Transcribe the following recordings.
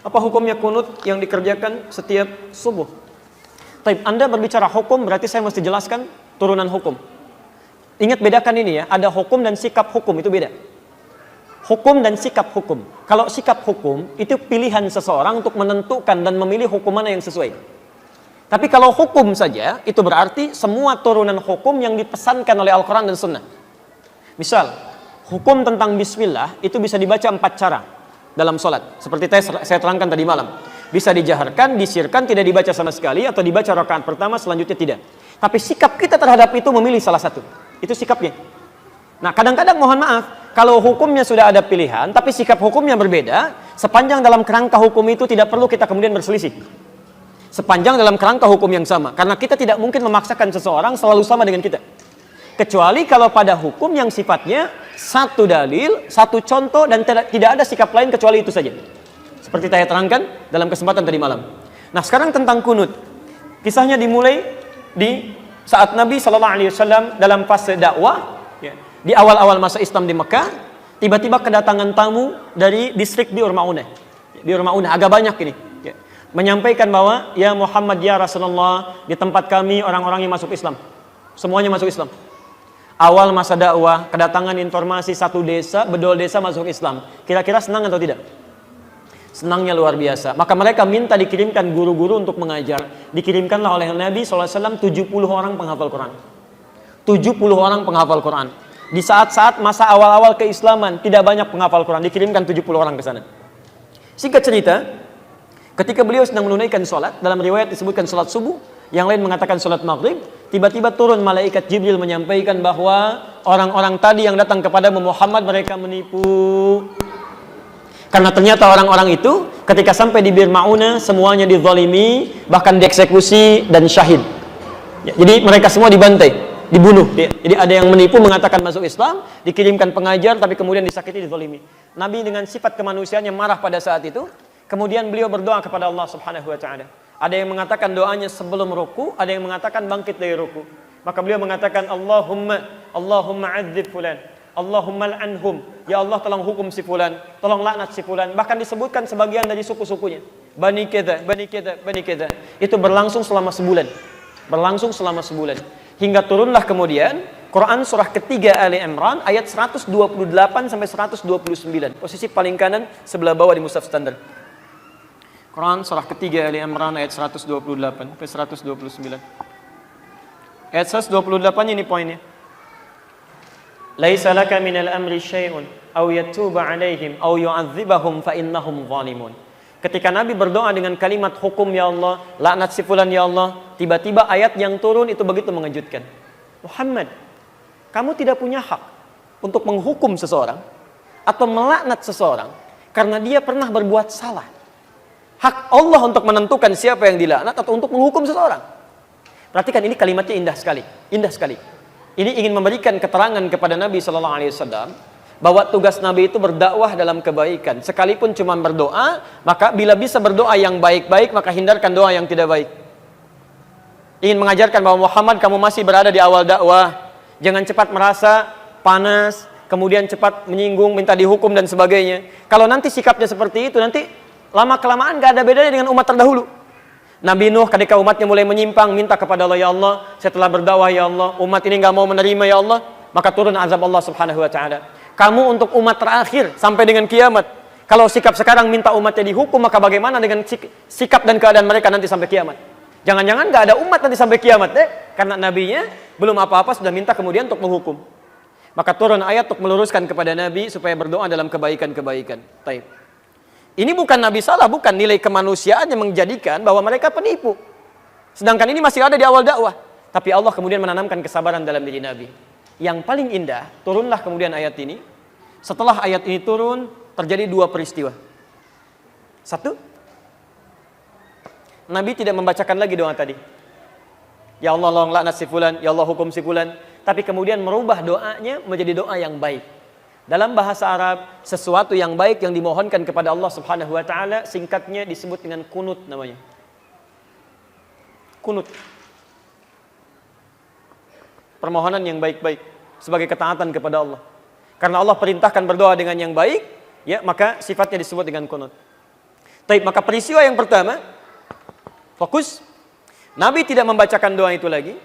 Apa hukumnya kunut yang dikerjakan setiap subuh? Taib, Anda berbicara hukum berarti saya mesti jelaskan turunan hukum. Ingat bedakan ini ya, ada hukum dan sikap hukum, itu beda. Hukum dan sikap hukum. Kalau sikap hukum itu pilihan seseorang untuk menentukan dan memilih hukum mana yang sesuai. Tapi kalau hukum saja itu berarti semua turunan hukum yang dipesankan oleh Al-Quran dan Sunnah. Misal, hukum tentang bismillah itu bisa dibaca 4 cara dalam sholat. Seperti saya terangkan tadi malam. Bisa dijaharkan, disirkan, tidak dibaca sama sekali, atau dibaca rakaat pertama, selanjutnya tidak. Tapi sikap kita terhadap itu memilih salah satu. Itu sikapnya. Nah, kadang-kadang mohon maaf, kalau hukumnya sudah ada pilihan, tapi sikap hukumnya berbeda, sepanjang dalam kerangka hukum itu tidak perlu kita kemudian berselisih. Sepanjang dalam kerangka hukum yang sama. Karena kita tidak mungkin memaksakan seseorang selalu sama dengan kita. Kecuali kalau pada hukum yang sifatnya satu dalil, satu contoh, dan tidak ada sikap lain kecuali itu saja. Seperti saya terangkan dalam kesempatan tadi malam. Nah, sekarang tentang kunut. Kisahnya dimulai di saat Nabi SAW dalam fase dakwah, ya, di awal-awal masa Islam di Mekah, tiba-tiba kedatangan tamu dari distrik Bi'r Ma'unah. Bi'r Ma'unah agak banyak ini. Ya. Menyampaikan bahwa, ya Muhammad, ya Rasulullah, di tempat kami orang-orang yang masuk Islam. Semuanya masuk Islam. Awal masa dakwah, kedatangan informasi satu desa, bedol desa masuk Islam. Kira-kira senang atau tidak? Senangnya luar biasa. Maka mereka minta dikirimkan guru-guru untuk mengajar. Dikirimkanlah oleh Nabi SAW 70 orang penghafal Quran. 70 orang penghafal Quran. Di saat-saat masa awal-awal keislaman, tidak banyak penghafal Quran. Dikirimkan 70 orang ke sana. Singkat cerita, ketika beliau sedang menunaikan sholat, dalam riwayat disebutkan sholat subuh, yang lain mengatakan sholat maghrib, tiba-tiba turun malaikat Jibril menyampaikan bahwa orang-orang tadi yang datang kepada Muhammad, mereka menipu. Karena ternyata orang-orang itu ketika sampai di Bir Ma'unah semuanya dizalimi, bahkan dieksekusi dan syahid. Ya, jadi mereka semua dibantai, dibunuh. Ya, jadi ada yang menipu mengatakan masuk Islam, dikirimkan pengajar tapi kemudian disakiti, dizalimi. Nabi dengan sifat kemanusiaannya marah pada saat itu. Kemudian beliau berdoa kepada Allah Subhanahu wa taala. Ada yang mengatakan doanya sebelum ruku, ada yang mengatakan bangkit dari ruku. Maka beliau mengatakan Allahumma adzib fulan. Allahumma al'anhum, ya Allah tolong hukum si fulan, tolong laknat si fulan. Bahkan disebutkan sebagian dari suku-sukunya, Bani Keda, Bani Keda, Bani Keda. Itu berlangsung selama sebulan. Berlangsung selama sebulan. Hingga turunlah kemudian Quran surah ketiga Ali Imran ayat 128 sampai 129. Posisi paling kanan sebelah bawah di mushaf standar. Quran surah ketiga Ali Imran ayat 128 sampai 129. Ayat 128 ini poinnya. Laisa laka minal amri syai'un aw yatuba 'alaihim aw yu'adzibahum fa innahum zalimun. Ketika Nabi berdoa dengan kalimat hukum ya Allah, laknat si fulan ya Allah, tiba-tiba ayat yang turun itu begitu mengejutkan. Muhammad, kamu tidak punya hak untuk menghukum seseorang atau melaknat seseorang karena dia pernah berbuat salah. Hak Allah untuk menentukan siapa yang dilaknat atau untuk menghukum seseorang. Perhatikan ini kalimatnya indah sekali, indah sekali. Ini ingin memberikan keterangan kepada Nabi SAW bahwa tugas Nabi itu berdakwah dalam kebaikan. Sekalipun cuma berdoa, maka bila bisa berdoa yang baik-baik, maka hindarkan doa yang tidak baik. Ingin mengajarkan bahwa Muhammad, kamu masih berada di awal dakwah. Jangan cepat merasa panas, kemudian cepat menyinggung, minta dihukum dan sebagainya. Kalau nanti sikapnya seperti itu, nanti lama-kelamaan gak ada bedanya dengan umat terdahulu. Nabi Nuh ketika umatnya mulai menyimpang, minta kepada Allah, ya Allah, setelah berdakwah ya Allah, umat ini gak mau menerima ya Allah, maka turun azab Allah Subhanahu wa taala. Kamu untuk umat terakhir sampai dengan kiamat. Kalau sikap sekarang minta umatnya dihukum, maka bagaimana dengan sikap dan keadaan mereka nanti sampai kiamat? Jangan-jangan gak ada umat nanti sampai kiamat karena nabinya belum apa-apa sudah minta kemudian untuk menghukum. Maka turun ayat untuk meluruskan kepada Nabi supaya berdoa dalam kebaikan-kebaikan. Taib. Ini bukan Nabi salah, bukan nilai kemanusiaan yang menjadikan bahwa mereka penipu. Sedangkan ini masih ada di awal dakwah. Tapi Allah kemudian menanamkan kesabaran dalam diri Nabi. Yang paling indah, turunlah kemudian ayat ini. Setelah ayat ini turun, terjadi dua peristiwa. Satu, Nabi tidak membacakan lagi doa tadi. Ya Allah, tolong laknat si fulan, ya Allah hukum si fulan. Tapi kemudian merubah doanya menjadi doa yang baik. Dalam bahasa Arab, sesuatu yang baik yang dimohonkan kepada Allah Subhanahu wa taala singkatnya disebut dengan kunut namanya. Kunut. Permohonan yang baik-baik sebagai ketaatan kepada Allah. Karena Allah perintahkan berdoa dengan yang baik, ya, maka sifatnya disebut dengan kunut. Taib, maka peristiwa yang pertama, fokus, Nabi tidak membacakan doa itu lagi,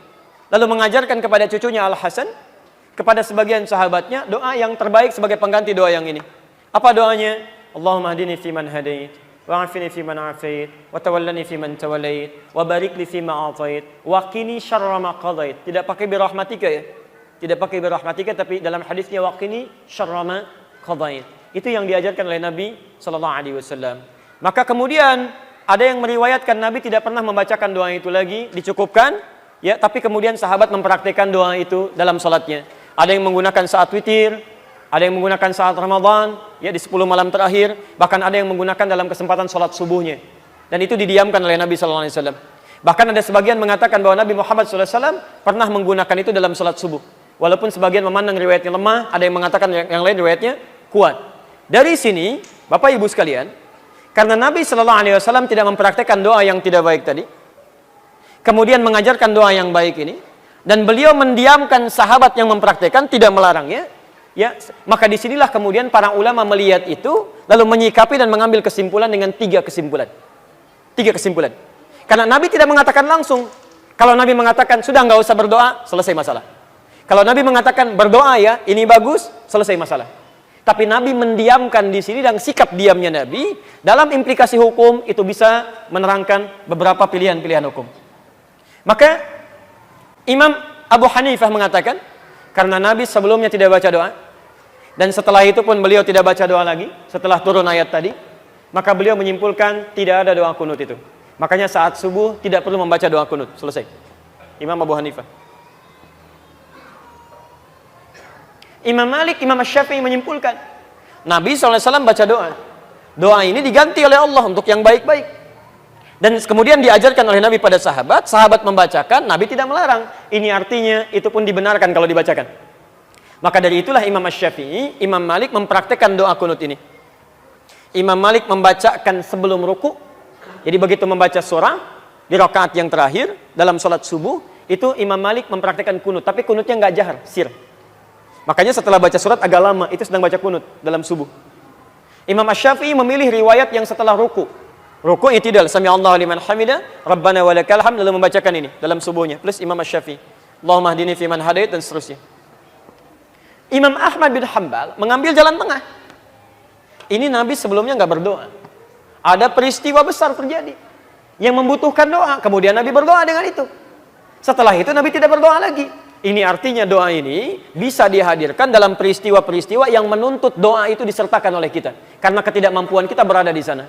lalu mengajarkan kepada cucunya Al-Hasan, kepada sebagian sahabatnya, doa yang terbaik sebagai pengganti doa yang ini. Apa doanya? Allahumma hadini fiman hadait, wa'afini fiman afait, wa tawallani fiman tawallait, wa barik li fima atait, wa qini syarra ma qadait. Tidak pakai birahmatika ya. Tidak pakai birahmatika, tapi dalam hadisnya wa qini syarra ma qadait. Itu yang diajarkan oleh Nabi sallallahu alaihi wasallam. Maka kemudian ada yang meriwayatkan Nabi tidak pernah membacakan doa itu lagi, dicukupkan, ya, tapi kemudian sahabat mempraktikkan doa itu dalam salatnya. Ada yang menggunakan saat witir, ada yang menggunakan saat Ramadan, ya, di 10 malam terakhir, bahkan ada yang menggunakan dalam kesempatan salat subuhnya. Dan itu didiamkan oleh Nabi sallallahu alaihi wasallam. Bahkan ada sebagian mengatakan bahwa Nabi Muhammad sallallahu alaihi wasallam pernah menggunakan itu dalam salat subuh. Walaupun sebagian memandang riwayatnya lemah, ada yang mengatakan yang lain riwayatnya kuat. Dari sini, Bapak Ibu sekalian, karena Nabi Shallallahu Alaihi Wasallam tidak mempraktekkan doa yang tidak baik tadi, kemudian mengajarkan doa yang baik ini, dan beliau mendiamkan sahabat yang mempraktekkan, tidak melarangnya, ya, maka disinilah kemudian para ulama melihat itu, lalu menyikapi dan mengambil kesimpulan dengan 3 kesimpulan. 3 kesimpulan. Karena Nabi tidak mengatakan langsung. Kalau Nabi mengatakan sudah nggak usah berdoa, selesai masalah. Kalau Nabi mengatakan berdoa ya, ini bagus, selesai masalah. Tapi Nabi mendiamkan di sini, dan sikap diamnya Nabi dalam implikasi hukum itu bisa menerangkan beberapa pilihan-pilihan hukum. Maka Imam Abu Hanifah mengatakan, karena Nabi sebelumnya tidak baca doa, dan setelah itu pun beliau tidak baca doa lagi, setelah turun ayat tadi, maka beliau menyimpulkan tidak ada doa kunut itu. Makanya saat subuh tidak perlu membaca doa kunut, selesai. Imam Abu Hanifah. Imam Malik, Imam Syafi'i menyimpulkan Nabi SAW baca doa. Doa ini diganti oleh Allah untuk yang baik-baik. Dan kemudian diajarkan oleh Nabi pada sahabat, sahabat membacakan, Nabi tidak melarang. Ini artinya itu pun dibenarkan kalau dibacakan. Maka dari itulah Imam Syafi'i, Imam Malik mempraktekkan doa kunut ini. Imam Malik membacakan sebelum ruku. Jadi begitu membaca surah di rakaat yang terakhir dalam sholat subuh, itu Imam Malik mempraktekkan kunut, tapi kunutnya nggak jahar, sir. Makanya setelah baca surat agak lama, itu sedang baca kunut dalam subuh. Imam Syafi'i memilih riwayat yang setelah ruku. Ruku i'tidal, sami Allahu liman hamida, Rabbana walakal hamd, lalu membacakan ini dalam subuhnya. Plus Imam Syafi'i, Allahumma hdini fiman hadait, dan seterusnya. Imam Ahmad bin Hanbal mengambil jalan tengah. Ini Nabi sebelumnya nggak berdoa. Ada peristiwa besar terjadi yang membutuhkan doa, kemudian Nabi berdoa dengan itu. Setelah itu Nabi tidak berdoa lagi. Ini artinya doa ini bisa dihadirkan dalam peristiwa-peristiwa yang menuntut doa itu disertakan oleh kita. Karena ketidakmampuan kita berada di sana.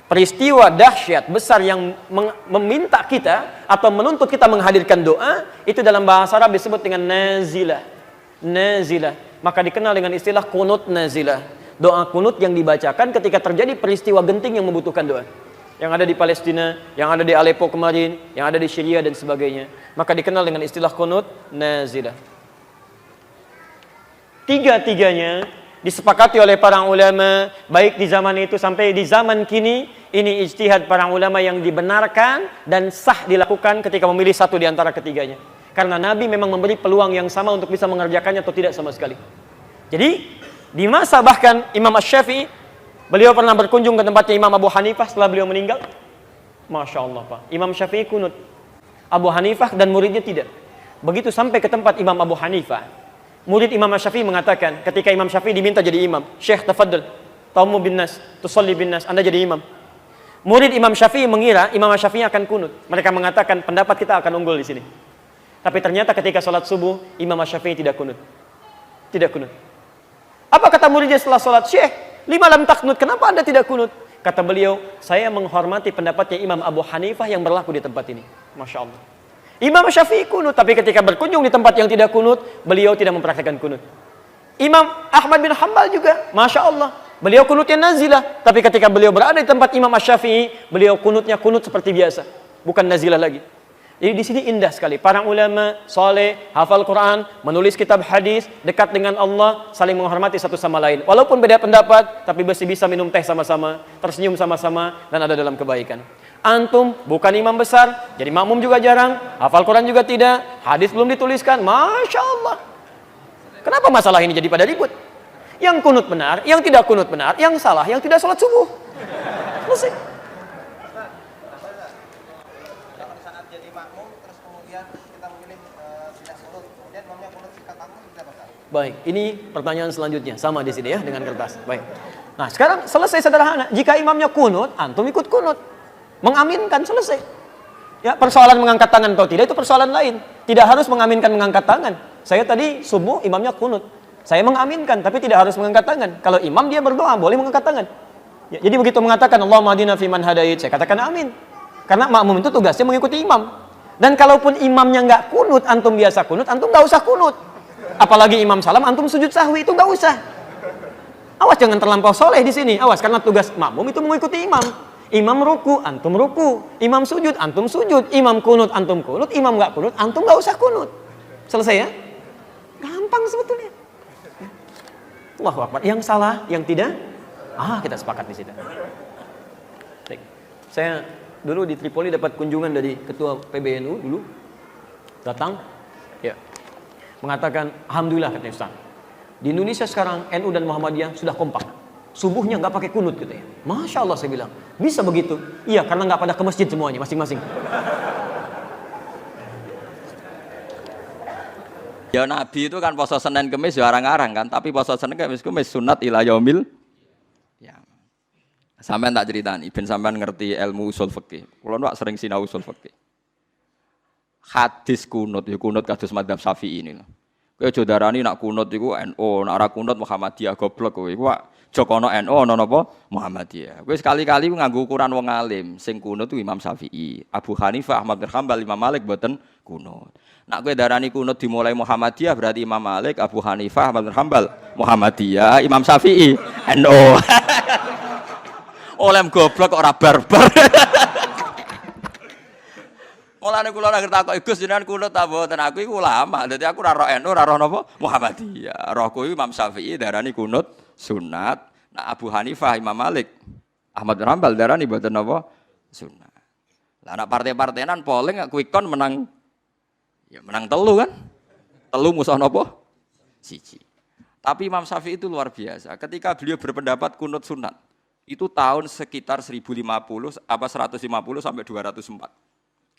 Peristiwa dahsyat besar yang meminta kita atau menuntut kita menghadirkan doa, itu dalam bahasa Arab disebut dengan nazilah. Nazilah. Maka dikenal dengan istilah kunut nazilah. Doa kunut yang dibacakan ketika terjadi peristiwa genting yang membutuhkan doa. Yang ada di Palestina, yang ada di Aleppo kemarin, yang ada di Syria dan sebagainya. Maka dikenal dengan istilah kunut nazilah. Tiga-tiganya disepakati oleh para ulama, baik di zaman itu sampai di zaman kini, ini ijtihad para ulama yang dibenarkan dan sah dilakukan ketika memilih satu di antara ketiganya. Karena Nabi memang memberi peluang yang sama untuk bisa mengerjakannya atau tidak sama sekali. Jadi, di masa bahkan Imam Syafi'i, beliau pernah berkunjung ke tempatnya Imam Abu Hanifah setelah beliau meninggal. Masya Allah Pak, Imam Syafi'i kunut, Abu Hanifah dan muridnya tidak. Begitu sampai ke tempat Imam Abu Hanifah, murid Imam Syafi'i mengatakan, ketika Imam Syafi'i diminta jadi imam, Syekh tafaddal, taumu bin nas, tusalli bin nas, Anda jadi imam. Murid Imam Syafi'i mengira Imam Syafi'i akan kunut. Mereka mengatakan pendapat kita akan unggul di sini. Tapi ternyata ketika sholat subuh, Imam Syafi'i tidak kunut. Tidak kunut. Apa kata muridnya setelah sholat? Syekh, lima lam taknut, kenapa Anda tidak kunut? Kata beliau, saya menghormati pendapatnya Imam Abu Hanifah yang berlaku di tempat ini. Masya Allah. Imam Syafi'i kunut, tapi ketika berkunjung di tempat yang tidak kunut, beliau tidak mempraktikkan kunut. Imam Ahmad bin Hanbal juga, Masya Allah, beliau kunutnya nazilah, tapi ketika beliau berada di tempat Imam Syafi'i, beliau kunutnya kunut seperti biasa, bukan nazilah lagi. Jadi di sini indah sekali. Para ulama saleh, hafal Quran, menulis kitab hadis, dekat dengan Allah, saling menghormati satu sama lain. Walaupun beda pendapat, tapi masih bisa minum teh sama-sama, tersenyum sama-sama, dan ada dalam kebaikan. Antum bukan imam besar, jadi makmum juga jarang, hafal Quran juga tidak, hadis belum dituliskan, Masya Allah. Kenapa masalah ini jadi pada ribut? Yang kunut benar, yang tidak kunut benar, yang salah, yang tidak sholat subuh. Selesai. Saat jadi makmum terus kemudian kita memilih tidak kunut, kemudian imamnya kunut sikap aku tidak apa? Baik, ini pertanyaan selanjutnya sama di sini ya dengan kertas. Baik. Nah, sekarang selesai sederhana. Jika imamnya kunut, antum ikut kunut. Mengaminkan, selesai. Ya, persoalan mengangkat tangan atau tidak itu persoalan lain. Tidak harus mengaminkan mengangkat tangan. Saya tadi subuh imamnya kunut. Saya mengaminkan tapi tidak harus mengangkat tangan. Kalau imam dia berdoa boleh mengangkat tangan. Ya, jadi begitu mengatakan Allahumma hadina fiman hadait, saya katakan amin. Karena makmum itu tugasnya mengikuti imam. Dan kalaupun imamnya nggak kunut, antum biasa kunut, antum nggak usah kunut. Apalagi imam salam, antum sujud sahwi itu nggak usah. Awas jangan terlampau soleh di sini. Awas karena tugas makmum itu mengikuti imam. Imam ruku, antum ruku. Imam sujud, antum sujud. Imam kunut, antum kunut. Imam nggak kunut, antum nggak usah kunut. Selesai ya? Gampang sebetulnya. Allahu Akbar. Yang salah, yang tidak, kita sepakat di situ. Baik. Saya dulu di Tripoli dapat kunjungan dari ketua PBNU dulu. Datang, ya, mengatakan, alhamdulillah katanya Ustaz. Di Indonesia sekarang NU dan Muhammadiyah sudah kompak. Subuhnya nggak pakai kunut gitu ya. Masya Allah saya bilang, bisa begitu? Iya, karena nggak pada ke masjid semuanya masing-masing. Ya Nabi itu kan poso Senin Kemis ya arang-arang kan, tapi poso Senin Kemis sunat ila yaumil. Ya. Sampean tak ceritani, ben sampean ngerti ilmu usul fikih. Kulo nak sering sinau usul fikih. Hadis kunut, ya kunut kados madzhab Syafi'i ini lho. Kowe aja darani nak kunut iku NU, nak ora kunut Muhammadiyah goblok kowe. Iku Jokono NU ana napa Muhammadiyah. Kowe sekali-kali nganggo ukuran wong alim, sing kunut itu Imam Syafi'i, Abu Hanifah, Ahmad bin Hanbal, Imam Malik mboten kunut. Nak kowe darani kunut dimulai Muhammadiyah berarti Imam Malik, Abu Hanifah, Ahmad bin Hanbal, Muhammadiyah, Imam Syafi'i, NU. Oleh goblok ora barbar. Mulane kula nang ngerti Gus jenengan kunut ta mboten, aku iku ulama. Dadi aku ora roh NU, ora roh napa Muhammadiyah. Rohku Imam Syafi'i darani kunut sunat. Nah Abu Hanifah, Imam Malik, Ahmad bin Hanbal darani mboten napa sunat. Lah anak partai-partainan polling quick count menang. Ya menang telu kan? Telu musuh napa? Siji. Tapi Imam Syafi'i itu luar biasa. Ketika beliau berpendapat kunut sunat, itu tahun sekitar 1050 apa 150 sampai 204.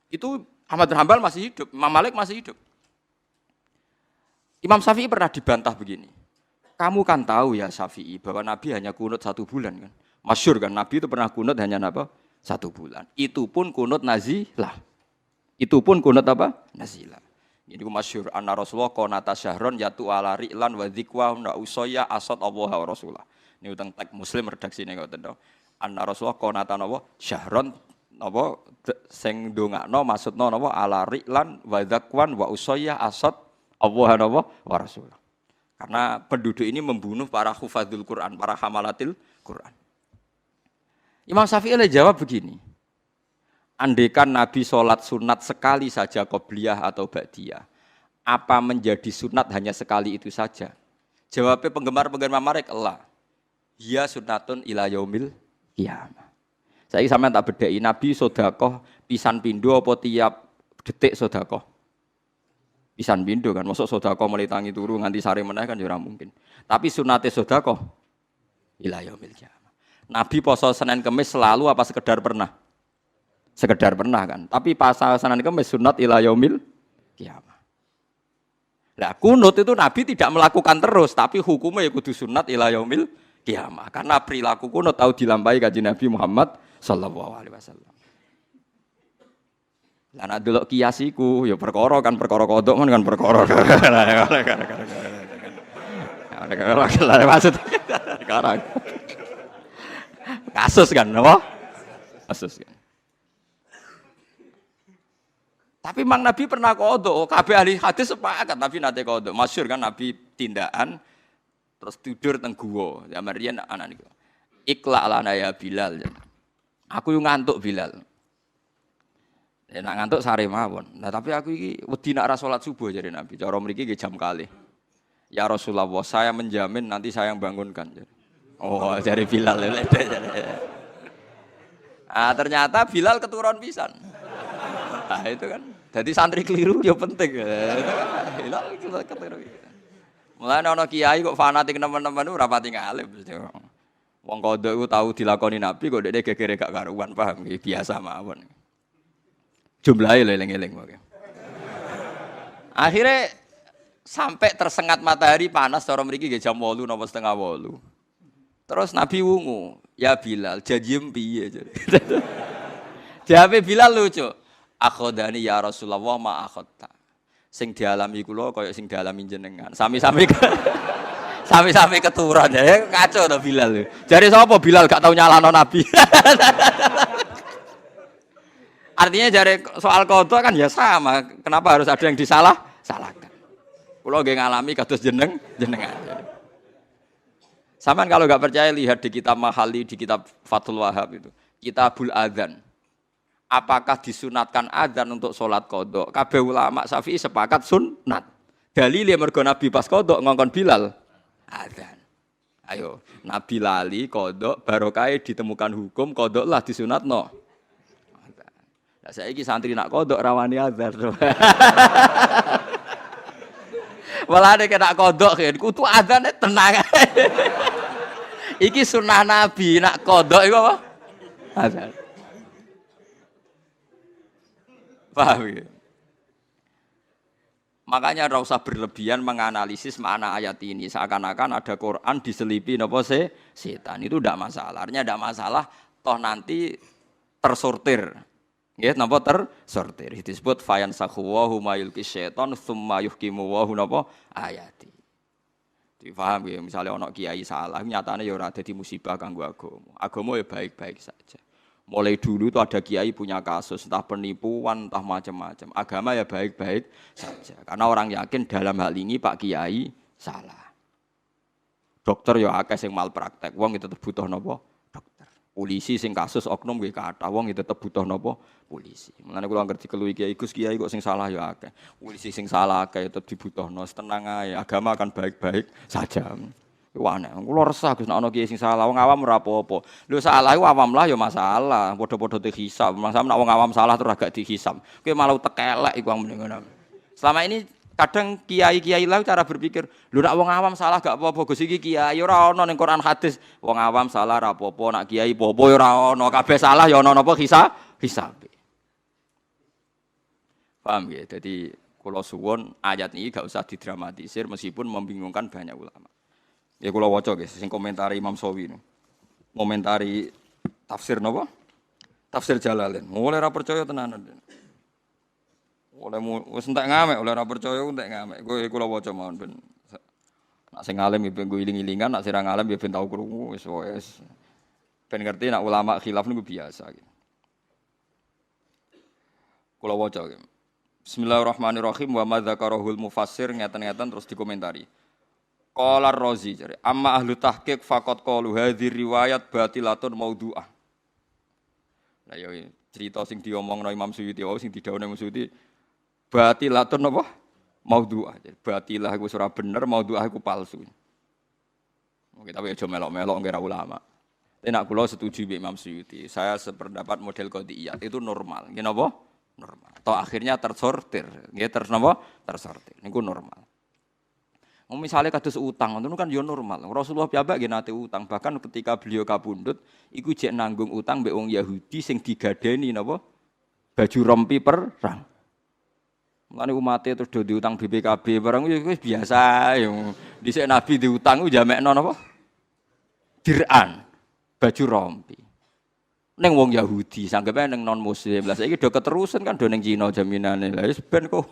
Itu Ahmad bin Hanbal masih hidup, Imam Malik masih hidup. Imam Syafi'i pernah dibantah begini. Kamu kan tahu ya Syafi'i bahwa Nabi hanya kunut 1 bulan kan? Masyhur kan Nabi itu pernah kunut hanya apa? 1 bulan. Itu pun kunut nazilah. Itu pun kunut apa? Nazilah. Ini ku masyhur anna Rasulullah qanata syahron yatu ala ri'lan wa dzikwa na usaya asad Allah wa Rasulullah. Ini utang teks Muslim redaksine ngoten to. Anna Rasulullah qanata napa syahron napa sing ndongakno maksudna napa ala ri'lan wa dzakwan wa usaya asad Allah napa wa Rasulullah. Karena penduduk ini membunuh para hufadzul Quran, para hamalatil Quran. Imam Syafi'i jawab begini. Andaikan Nabi sholat sunat sekali saja qobliyah atau ba'diyah, apa menjadi sunat hanya sekali itu saja? Jawabnya penggemar-penggemar Malik, Allah. Ya sunatun ila yaumil qiyamah. Saya sampean tak bedheki Nabi sedekah pisan pindho apa tiap detik sedekah? Pisan pindho kan, mosok sedekah mulai tangi turu nganti sare meneh kan ya ora mungkin. Tapi sunate sedekah ila yaumil qiyamah. Nabi poso Senin Kemis selalu apa sekedar pernah? Sekedar pernah kan. Tapi pas Senin Kemis sunat ila yaumil qiyamah. Lah kunut itu Nabi tidak melakukan terus, tapi hukumnya ya kudu sunat ila yaumil qiyamah. Karena perilaku kunut tahu dilampahi kanjeng Nabi Muhammad sallallahu alaihi wasallam. Lah nek delok kias iku ya perkara kan perkara kodok kan perkara. Maksud sekarang. Kasus kan apa? Kasus kan. Tapi Mang Nabi pernah kodok, kabeh ahli hadis sepakat Nabi nate kodok. Masyhur kan Nabi tindakan terus tidur teng guwa. Zaman riyen anak niku. Iqla lana ya Bilal. Aku yo ngantuk Bilal. Nek ngantuk sare mawon. Nah tapi aku iki wedi nek ra salat subuh jare Nabi. Cara mriki nggih jam kalih. Ya Rasulullah, saya menjamin nanti saya yang bangunkan. Oh, jare Bilal. Ah ternyata Bilal keturun pisan. Nah itu kan, jadi santri keliru ya penting. Hilal keliru. Mulai ana kiai kok fanatik teman-teman itu rapati ngalim. Wong kodok iku tahu dilakoni Nabi kok dekne gegere gak karuan, paham? Biasa mawon. Jumlahe lho eling-eling wae. Akhirnya sampai tersengat matahari panas cara mriki nggih jam 8 napa setengah 8. Terus Nabi wungu, "Ya Bilal, janjim piye?" Jawabe Bilal lucu. "Akhodani ya Rasulullah ma akhadta." Sing dialami kula kaya sing dialami jenengan. Sami-sami sami-sami keturunan. Ya kacau to Bilal. Jare sapa Bilal gak tau nyalano Nabi. Artinya jare soal qada kan ya sama. Kenapa harus ada yang salahkan? Kula nggih ngalami kados jenengan. Saman kalau nggak percaya lihat di kitab Mahali, di kitab Fathul Wahhab itu. Kitabul Adzan. Apakah disunatkan adzan untuk sholat qada? Kabeh ulama Syafi'i sepakat sunat. Dalile mergo Nabi pas qada ngongkon Bilal adzan. Ayo, Nabi lali qada barokah ditemukan hukum qada lah disunatno. Lah saiki santri nak qada rawani adzan. Walane kena kodok kan, kudu adzane tenang. Iki sunah Nabi nak kodok iku apa? Adzan. Paham ya? Makanya ora usah berlebihan menganalisis makna ayat ini. Seakan-akan ada Quran diselipi napa setan. Itu ndak masalah. Artinya ndak masalah toh nanti tersortir. Nggih, napa tersortir. Disebut fayan sakhuwa huma yulqi syaiton tsumma yuhkimu wa napa ayati. Dipaham ya, misalnya ana kiai salah, nyatane ya ora dadi musibah kanggo agama. Agama ya baik-baik saja. Mulai dulu itu ada kiai punya kasus, entah penipuan, entah macam-macam. Agama ya baik-baik saja. Karena orang yakin dalam hal ini Pak Kiai salah. Dokter ya akeh sing malpraktek, wong itu tetep butuh napa? Dokter. Polisi sing kasus oknum nggih kathah, wong itu tetep butuh napa? Polisi. Mulane kula ngerti keluwi kiai Gus kiai kok sing salah ya akeh. Polisi sing salah akeh tetep dibutuhno, tenang ae. Agama akan baik-baik saja. Wane, kula resah Gus nek ana kiai sing salah, wong awam ora apa-apa. Lho salah iku awam lah ya masalah, padha-padha dihisab. Masa nek wong awam salah terus agak dihisab. Kowe malah tekelek iku wong ngono. Selama ini kadang kiai-kiai lah cara berpikir, lho nek wong awam salah gak apa-apa Gus iki kiai ora ana ning Quran hadis. Wong awam salah ora apa-apa, nek kiai apa-apa ya ora ana, kabeh salah ya ana napa hisab. Paham ya? Jadi kula suwun ayat ini gak usah didramatisir meskipun membingungkan banyak ulama. Ya kula waca guys, sing komentari Imam Sawi ini. Komentari tafsir napa? Tafsir Jalalain. Mulai ra percaya tenanan. Oleh wis entek ngamek, oleh ra percaya entek ngamek. Kowe kula waca mawon ben. Nak sing alim ya ben iling-ilingan, nak sing ra alim ya ben tau krungu wis wis. Ben ngerti nak ulama khilaf niku biasa gitu. Kula waca gitu. Bismillahirrahmanirrahim wa madzakarahul mufassir ngeten-ngeten terus dikomentari. Qala Ar-Razi jare amma ahlu tahqiq faqat qalu hadhi riwayat batilatun maudhu'ah. Lah ya cerita sing diomongno Imam Suyuti wae sing didhawuhne Imam Suyuti batilatun apa? Maudhu'ah. Batilah iku ora bener, maudhu'ah iku palsu. Oke, tapi aja melok-melok ngira ulama. Tapi nak kula setuju mbek Imam Suyuti. Saya sependapat model qadiyat itu normal. Nggih napa? Normal. Atau akhirnya tersortir, nggih tersortir. Niku normal. Misalnya kados utang, itu kan yo normal. Rasulullah piyambak nggih nate utang, bahkan ketika beliau kabundut, iku jek nanggung utang mbek wong Yahudi sing digadeni napa? Baju rompi perang. Mulane umate terus do diutang BPKB barang wis biasa yo. Dhisik Nabi diutang ku jamekno napa? Diran. Baju rompi. Neng wong Yahudi, sanggepe neng non muslim. Lah saiki do keterusan kan do neng Cina jaminane. Lah wis ben kok.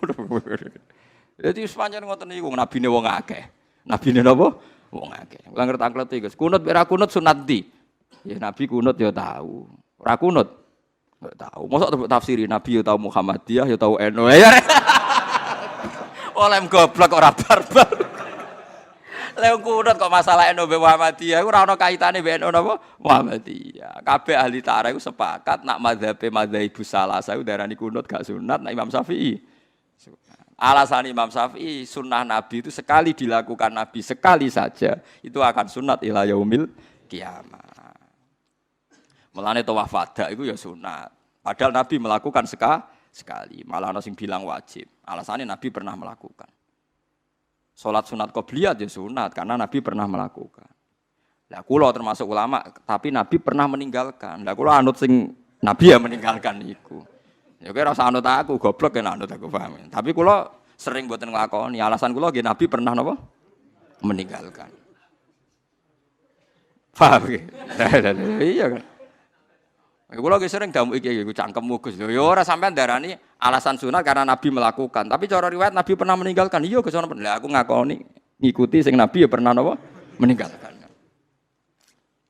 Dadi sepanjang ngoten niku nabine wong akeh. Nabine napa? Wong akeh. Kula ngerti angklet iki, Gus. Kunut ora kunut sunat ndi? Ya Nabi kunut ya tahu. Ora kunut enggak tahu. Mosok tafsiri Nabi ya tahu Muhammadiyah ya tahu NU. Oleh goblok ora barbar. Lha kunut kok masalah NU be Muhammadiyah iku ora ana kaitane be NU napa? Muhammadiyah. Kabeh ahli tarikh sepakat nak mazhabe mazhabu salasa darani kunut gak sunat, nak Imam Syafi'i. Alasan Imam Syafi'i sunnah Nabi itu sekali dilakukan Nabi sekali saja itu akan sunat ila yaumil kiamah. Mulane tawaf wada itu ya sunat. Padahal Nabi melakukan sekali, malah ana sing bilang wajib. Alasannya Nabi pernah melakukan. Salat sunat qobliyah ya sunat karena Nabi pernah melakukan. Lah kula termasuk ulama, tapi Nabi pernah meninggalkan. Lah kula anut sing Nabi ya meninggalkan iku. Ya kowe ora usah anut aku, goblok ya anut aku, paham. Tapi kula sering mboten nglakoni. Alasan kula nggih Nabi pernah napa? Meninggalkan. Paham nggih? Iya kan. Kula ge sering damu iki cangkemmu Gus. Ya ora sampean darani alasan sunat karena Nabi melakukan, tapi cara riwayat Nabi pernah meninggalkan. Iya Gus, lah aku ngakoni ngikuti sing Nabi ya pernah napa? Meninggalkan.